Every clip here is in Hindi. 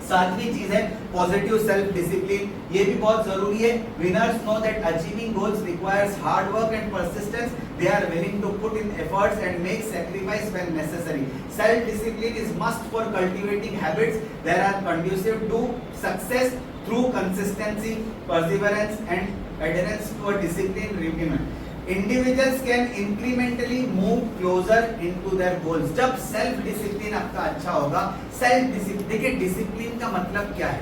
सातवीं चीज है पॉजिटिव सेल्फ डिसिप्लिन, ये भी बहुत जरूरी है। Winners know that achieving goals requires hard work and persistence, they are willing to put in efforts and make sacrifice when necessary. Self discipline is must for cultivating habits that are conducive to success through consistency, perseverance and adherence to a discipline regimen. Individuals can incrementally move closer into their goals. जब सेल्फ डिसिप्लिन आपका अच्छा होगा, सेल्फ डिसिप्लिन, देखिए डिसिप्लिन का मतलब क्या है?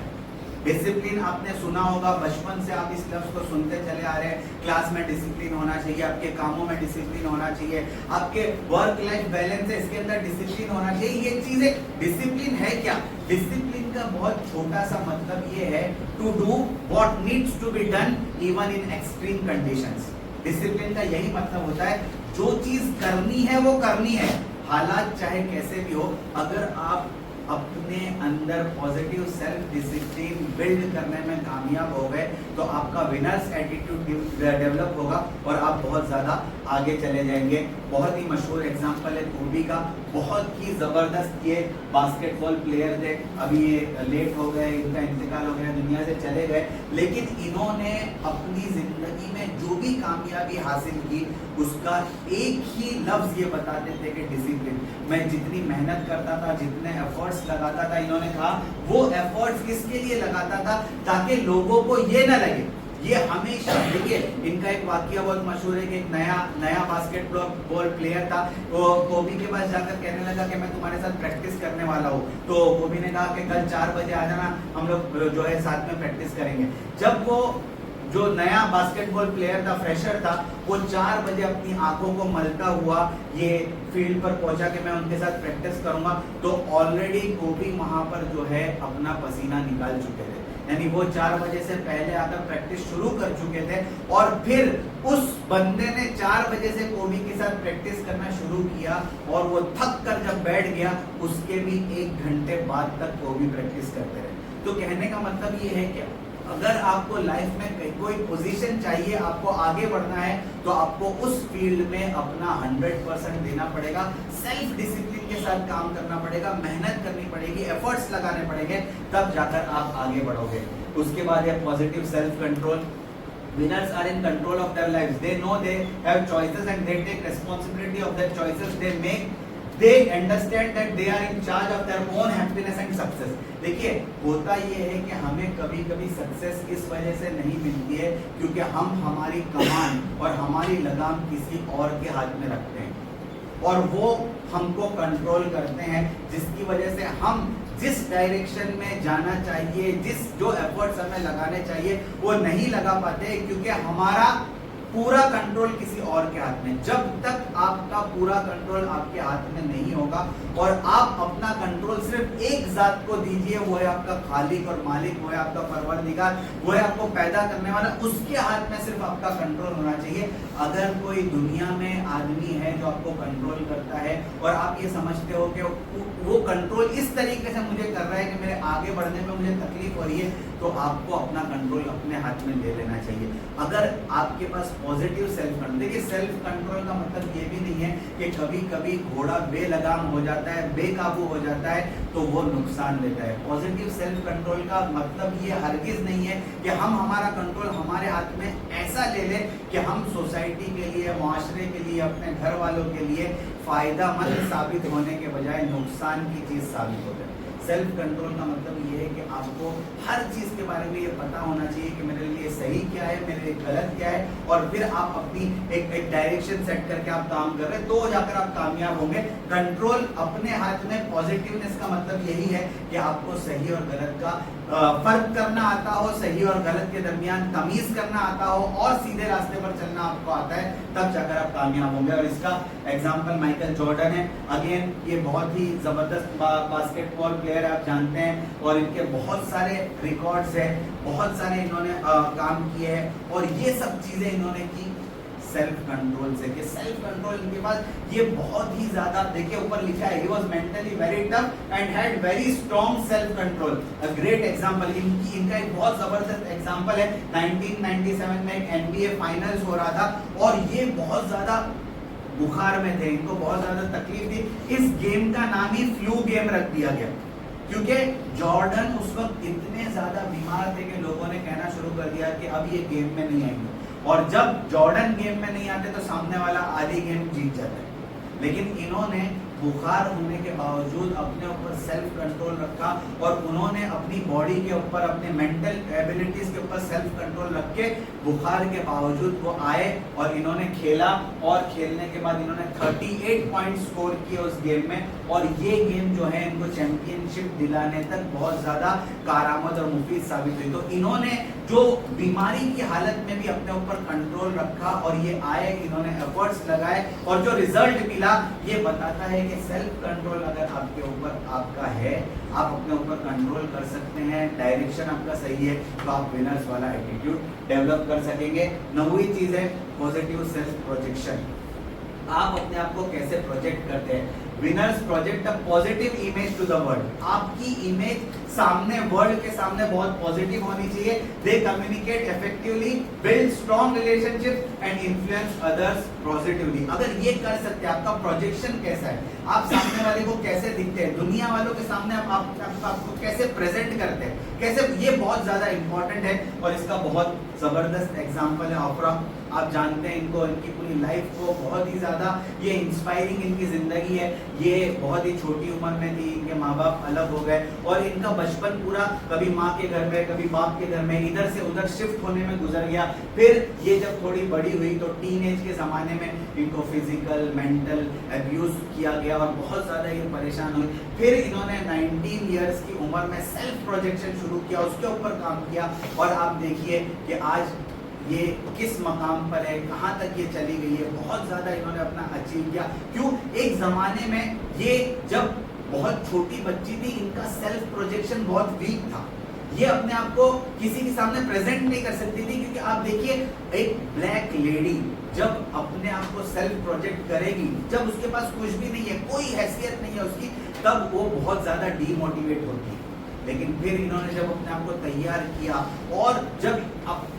डिसिप्लिन आपने सुना होगा, बचपन से आप इस लफ्ज को सुनते चले आ रहे हैं। क्लास में डिसिप्लिन होना चाहिए, आपके कामों में डिसिप्लिन होना चाहिए, आपके वर्क लाइफ बैलेंस है इसके अंदर डिसिप्लिन होना चाहिए। ये चीजें डिसिप्लिन है क्या? डिसिप्लिन का बहुत छोटा सा मतलब ये है to do what needs to be done even in extreme conditions. Discipline का यही मतलब होता है जो चीज करनी है वो करनी है, हालात चाहे कैसे भी हो। अगर आप अपने अंदर पॉजिटिव सेल्फ डिसिप्लिन बिल्ड करने में कामयाब हो गए तो आपका विनर्स एटीट्यूड डेवलप होगा और आप बहुत ज्यादा आगे चले जाएंगे। बहुत ही मशहूर एग्जांपल है कोबी का, बहुत ही जबरदस्त ये बास्केटबॉल प्लेयर थे, अभी ये लेट हो गए, इनका इंतकाल हो गया, दुनिया से चले गए, लेकिन इन्होंने अपनी जिंदगी में जो भी कामयाबी हासिल की उसका एक ही लफ्ज ये बताते थे कि डिसिप्लिन। मैं जितनी मेहनत करता था, जितने एफर्ट्स लगाता था, इन्होंने कहा वो एफर्ट्स किसके लिए लगाता था? ताकि लोगों को ये न लगे। ये हमेशा देखिए, इनका एक वाकया बहुत मशहूर है कि एक नया बास्केटबॉल प्लेयर था, वो कोबी के पास जाकर कहने लगा कि मैं तुम्हारे साथ प्रैक्टिस करने वाला हूँ। तो कोबी ने कहा कि कल 4 बजे आ जाना, हम लोग जो है साथ में प्रैक्टिस करेंगे। जब वो जो नया बास्केटबॉल प्लेयर था, फ्रेशर था, वो 4 बजे अपनी आंखों को मलता हुआ ये फील्ड पर पहुंचा कि मैं उनके साथ प्रैक्टिस करूंगा, तो ऑलरेडी कोबी वहां पर जो है अपना पसीना निकाल चुके थे। यानी वो 4 बजे से पहले आकर प्रैक्टिस शुरू कर चुके थे और फिर उस बंदे ने 4 बजे से कोबी के साथ प्रैक्टिस करना शुरू किया और वो थक कर जब बैठ गया, उसके भी 1 घंटे बाद तक कोबी प्रैक्टिस करते रहे। तो कहने का मतलब ये है क्या? अगर आपको लाइफ में कोई पोजीशन चाहिए, आपको आगे बढ़ना है, तो आपको उस फील्ड में अपना 100% देना पड़ेगा, सेल्फ डिसिप्लिन के साथ काम करना पड़ेगा, मेहनत करनी पड़ेगी, एफर्ट्स लगाने पड़ेंगे, तब जाकर आप आगे बढ़ोगे। उसके बाद है positive self control. Winners are in control of their lives. They know they have choices and they take responsibility of their choices they make. They understand that they are in charge of their own happiness and success. देखिए, होता ये है कि हमें कभी कभी सक्सेस इस वजह से नहीं मिलती है क्योंकि हम हमारी कमान और हमारी लगाम किसी और के हाथ में रखते हैं और वो हमको कंट्रोल करते हैं, जिसकी वजह से हम जिस डायरेक्शन में जाना चाहिए, जो एफर्ट्स हमें लगाने चाहिए वो नहीं लगा पाते क्योंकि हमारा पूरा कंट्रोल किसी और के हाथ में। जब तक आपका पूरा कंट्रोल आपके हाथ में नहीं होगा और आप अपना कंट्रोल सिर्फ एक जात को दीजिए, वो है आपका खालिक और मालिक, वो है आपका परवरदिगार, वो है आपको पैदा करने वाला, उसके हाथ में सिर्फ आपका कंट्रोल होना चाहिए। अगर कोई दुनिया में आदमी है जो आपको कंट्रोल करता है और आप ये समझते हो कि वो कंट्रोल इस तरीके से मुझे कर रहा है कि मेरे आगे बढ़ने में मुझे तकलीफ हो रही है, तो आपको अपना कंट्रोल अपने हाथ में ले लेना चाहिए। अगर आपके पास पॉजिटिव सेल्फ कंट्रोल, देखिए सेल्फ कंट्रोल का मतलब ये भी नहीं है कि कभी कभी घोड़ा बेलगाम हो जाता है, बेकाबू हो जाता है तो वो नुकसान देता है। पॉजिटिव सेल्फ कंट्रोल का मतलब ये हरगिज नहीं है कि हम हमारा कंट्रोल हमारे हाथ में ऐसा ले लें कि हम सोसाइटी के लिए, मुआशरे के लिए, अपने घर वालों के लिए फायदामंद साबित होने के बजाय नुकसान की चीज साबित हो जाए। सेल्फ कंट्रोल का मतलब ये है कि आपको हर चीज के बारे में ये पता होना चाहिए कि मेरे लिए सही क्या है, मेरे लिए गलत क्या है, और फिर आप अपनी एक डायरेक्शन सेट करके आप काम कर रहे हैं, तो जाकर आप कामयाब होंगे। कंट्रोल अपने हाथ में, पॉजिटिवनेस का मतलब यही है कि आपको सही और गलत का फर्क करना आता हो, सही और गलत के दरमियान तमीज करना आता हो और सीधे रास्ते पर चलना आपको आता है, तब जाकर आप कामयाब होंगे। और इसका एग्जाम्पल माइकल जॉर्डन है। अगेन ये बहुत ही जबरदस्त बास्केटबॉल प्लेयर आप जानते हैं और इनके बहुत सारे रिकॉर्ड्स हैं, बहुत सारे इन्होंने काम किए हैं और ये सब चीजें इन्होंने की सेल्फ कंट्रोल से। कि सेल्फ कंट्रोल इनके पास ये बहुत ही ज्यादा, देखिए ऊपर लिखा है, he was mentally very tough and had very strong self control. A great example, इनका एक बहुत जबरदस्त एग्जांपल है। 1997 में एक NBA फाइनल्स हो रहा था और ये बहुत ज्यादा बुखार में थे, इनको बहुत ज्यादा तकलीफ थी। इस गेम का नाम ही फ्लू गेम रख दिया गया। क्योंकि जॉर्डन उस वक्त इतने ज्यादा बीमार थे कि लोगों ने कहना शुरू कर दिया कि अब ये गेम में नहीं आएंगे, और जब जॉर्डन गेम में नहीं आते तो सामने वाला आधी गेम जीत जाता है। लेकिन इन्होंने बुखार होने के बावजूद अपने ऊपर सेल्फ कंट्रोल रखा, और उन्होंने अपनी बॉडी के ऊपर, अपने मेंटल एबिलिटीज के ऊपर सेल्फ कंट्रोल रख के बुखार के बावजूद वो आए और इन्होंने खेला, और खेलने के बाद इन्होंने 38 पॉइंट स्कोर किए उस गेम में, और ये गेम जो है इनको चैंपियनशिप दिलाने तक बहुत ज्यादा कारआमद और मुफीद साबित हुई। तो इन्होंने जो बीमारी की हालत में भी अपने ऊपर कंट्रोल रखा, और ये आए, इन्होंने एफर्ट्स लगाए, और जो रिजल्ट मिला ये बताता है कि सेल्फ कंट्रोल अगर आपके ऊपर आपका है, आप अपने ऊपर कंट्रोल कर सकते हैं, डायरेक्शन आपका सही है, तो आप विनर्स वाला एटीट्यूड डेवलप कर सकेंगे। नौवीं चीज है पॉजिटिव सेल्फ प्रोजेक्शन। आप अपने आप को कैसे प्रोजेक्ट करते हैं? Winners project a positive image to the world. आपकी इमेज सामने, वर्ल्ड के सामने बहुत पॉजिटिव होनी चाहिए। They communicate effectively, build strong relationship and influence others positively. अगर ये कर सकते हैं, आपका प्रोजेक्शन कैसा है, आप सामने वाले को कैसे दिखते हैं, दुनिया वालों के सामने आपको कैसे प्रेजेंट करते हैं, कैसे, ये बहुत ज्यादा इंपॉर्टेंट है। और इसका बहुत जबरदस्त एग्जांपल है ऑफ्रा। आप जानते हैं इनको, इनकी पूरी लाइफ को बहुत ही ज्यादा ये इंस्पायरिंग इनकी जिंदगी है। ये बहुत ही छोटी उम्र में थी, इनके माँ बाप अलग हो गए, और इनका बचपन पूरा कभी माँ के घर में, कभी बाप के घर में, इधर से उधर शिफ्ट होने में गुजर गया। फिर ये जब थोड़ी बड़ी हुई तो टीनेज के जमाने में इनको फिजिकल, मेंटल अब्यूज किया गया, और बहुत ज्यादा ये परेशान हुई। फिर इन्होंने 19 इयर्स की उम्र में सेल्फ प्रोजेक्शन शुरू किया, उसके ऊपर काम किया, और आप देखिए कि आज ये किस मकाम पर है, कहां तक ये चली गई है। बहुत ज्यादा इन्होंने अपना अचीव किया। क्यों? एक जमाने में ये जब बहुत छोटी बच्ची थी, इनका सेल्फ प्रोजेक्शन बहुत वीक था, ये अपने आप को किसी के सामने प्रेजेंट नहीं कर सकती थी। क्योंकि आप देखिए, एक ब्लैक लेडी जब अपने आप को सेल्फ प्रोजेक्ट करेगी, जब उसके पास कुछ भी नहीं है, कोई हैसियत नहीं है उसकी, तब वो बहुत ज्यादा डीमोटिवेट होती है। लेकिन फिर इन्होंने जब अपने आप को तैयार किया, और जब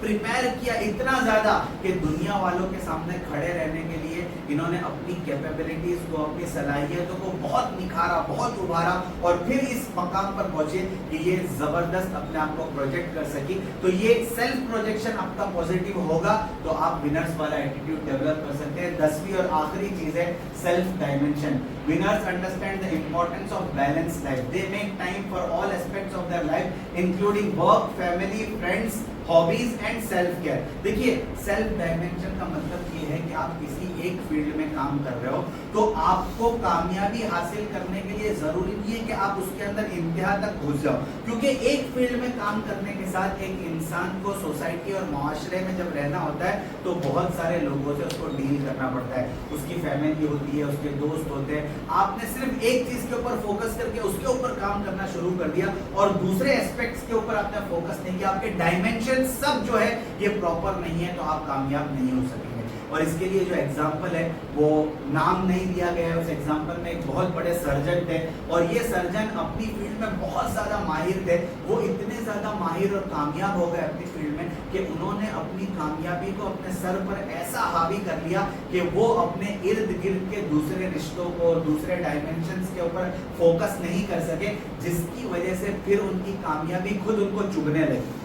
प्रिपेयर किया इतना ज्यादा कि दुनिया वालों के सामने खड़े रहने के लिए इन्होंने अपनी कैपेबिलिटीज को, अपनी सलाहियतों को बहुत निखारा, बहुत उभारा, और फिर इस मकाम पर पहुंचे कि ये जबरदस्त अपने आप को प्रोजेक्ट कर सकी। तो ये सेल्फ प्रोजेक्शन आपका पॉजिटिव होगा तो आप विनर्स वाला एटीट्यूड डेवलप कर सकते हैं। 10वीं और आखिरी चीज है self dimension. Winners understand the importance of balance life. They make time for all aspects of their life including work, family, friends, hobbies and self care. देखिए, सेल्फ डायमेंशन का मतलब ये है कि आप किसी एक फील्ड में काम कर रहे हो तो आपको कामयाबी हासिल करने के लिए जरूरी नहीं है कि आप उसके अंदर इंतहा तक घुस जाओ। क्योंकि एक फील्ड में काम करने के साथ एक इंसान को सोसाइटी और माशरे में जब रहना होता है तो बहुत सारे लोगों से उसको डील करना पड़ता है। उसकी फैमिली होती है, उसके दोस्त होते हैं। आपने सिर्फ एक चीज के ऊपर फोकस करके उसके ऊपर काम करना शुरू कर दिया और दूसरे एस्पेक्ट्स के ऊपर आपने फोकस नहीं किया, आपके डायमेंशन सब जो है ये प्रॉपर नहीं है, तो आप कामयाब नहीं हो सकेंगे। और इसके लिए जो एग्जाम्पल है वो नाम नहीं दिया गया है। उस एग्जाम्पल में एक बहुत बड़े सर्जन थे, और ये सर्जन अपनी फील्ड में बहुत ज्यादा माहिर थे। वो इतने ज्यादा माहिर और कामयाब हो गए अपनी फील्ड में कि उन्होंने अपनी कामयाबी को अपने सर पर ऐसा हावी कर लिया कि वो अपने इर्द गिर्द के दूसरे रिश्तों को, दूसरे डायमेंशंस के ऊपर फोकस नहीं कर सके, जिसकी वजह से फिर उनकी कामयाबी खुद उनको चुभने लगी,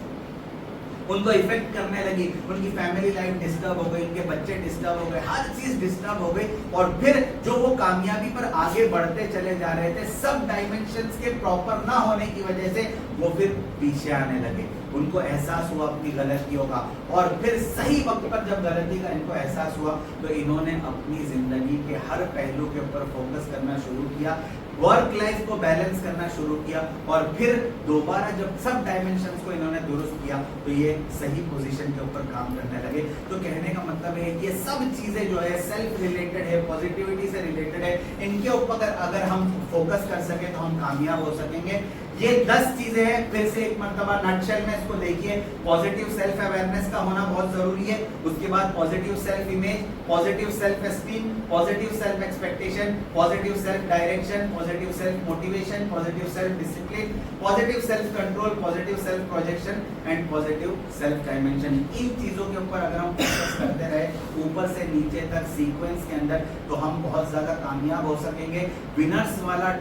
उनको इफेक्ट करने लगी। उनकी फैमिली लाइफ डिस्टर्ब हो गई, उनके बच्चे डिस्टर्ब हो गए, हर चीज डिस्टर्ब हो गई। और फिर जो वो कामयाबी पर आगे बढ़ते चले जा रहे थे, सब डायमेंशंस के प्रॉपर ना होने की वजह से वो फिर पीछे आने लगे। उनको एहसास हुआ अपनी गलतियों का, और फिर सही वक्त पर जब गलती का इनको एहसास हुआ तो इन्होंने अपनी जिंदगी के हर पहलू के ऊपर फोकस करना शुरू किया, वर्क लाइफ को बैलेंस करना शुरू किया, और फिर दोबारा जब सब डायमेंशंस को इन्होंने दुरुस्त किया तो ये सही पोजीशन के ऊपर काम करने लगे। तो कहने का मतलब है ये सब चीजें जो है सेल्फ रिलेटेड है, पॉजिटिविटी से रिलेटेड है। इनके ऊपर अगर हम फोकस कर सके तो हम कामयाब हो सकेंगे। ये 10 चीजें हैं, फिर से एक मर्तबा नटशेल में इसको देखिए। पॉजिटिव सेल्फ अवेयरनेस का होना बहुत जरूरी है, उसके बाद positive self image, positive self esteem, positive self expectation, positive self direction, positive self motivation, positive self discipline, positive self control, positive self projection and positive self dimension. इन चीजों के ऊपर अगर हम फोकस करते रहे ऊपर से नीचे तक सीक्वेंस के अंदर, तो हम बहुत ज्यादा कामयाब हो सकेंगे। विनर्स वाला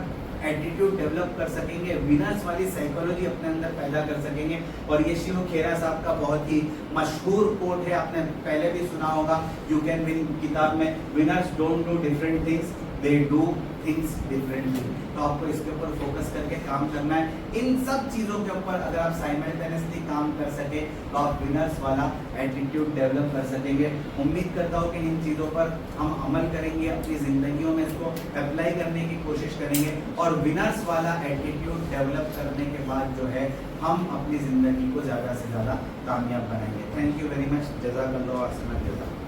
एटीट्यूड डेवलप कर सकेंगे, विनर्स वाली साइकोलॉजी अपने अंदर पैदा कर सकेंगे। और ये शिव खेरा साहब का बहुत ही मशहूर कोट है, आपने पहले भी सुना होगा, यू कैन विन किताब में, winners don't do different things, they do things differently. तो आपको इसके ऊपर फोकस करके काम करना है। इन सब चीज़ों के ऊपर अगर आप साइमल्टेनियसली काम कर सके तो आप विनर्स वाला एटीट्यूड डेवलप कर सकेंगे। उम्मीद करता हूँ कि इन चीज़ों पर हम अमल करेंगे, अपनी ज़िंदगियों में इसको अप्लाई करने की कोशिश करेंगे और विनर्स वाला एटीट्यूड डेवलप करने के बाद जो है हम अपनी ज़िंदगी को ज़्यादा से ज़्यादा कामयाब बनाएंगे। Thank you very much. जज़ाकल्लाह।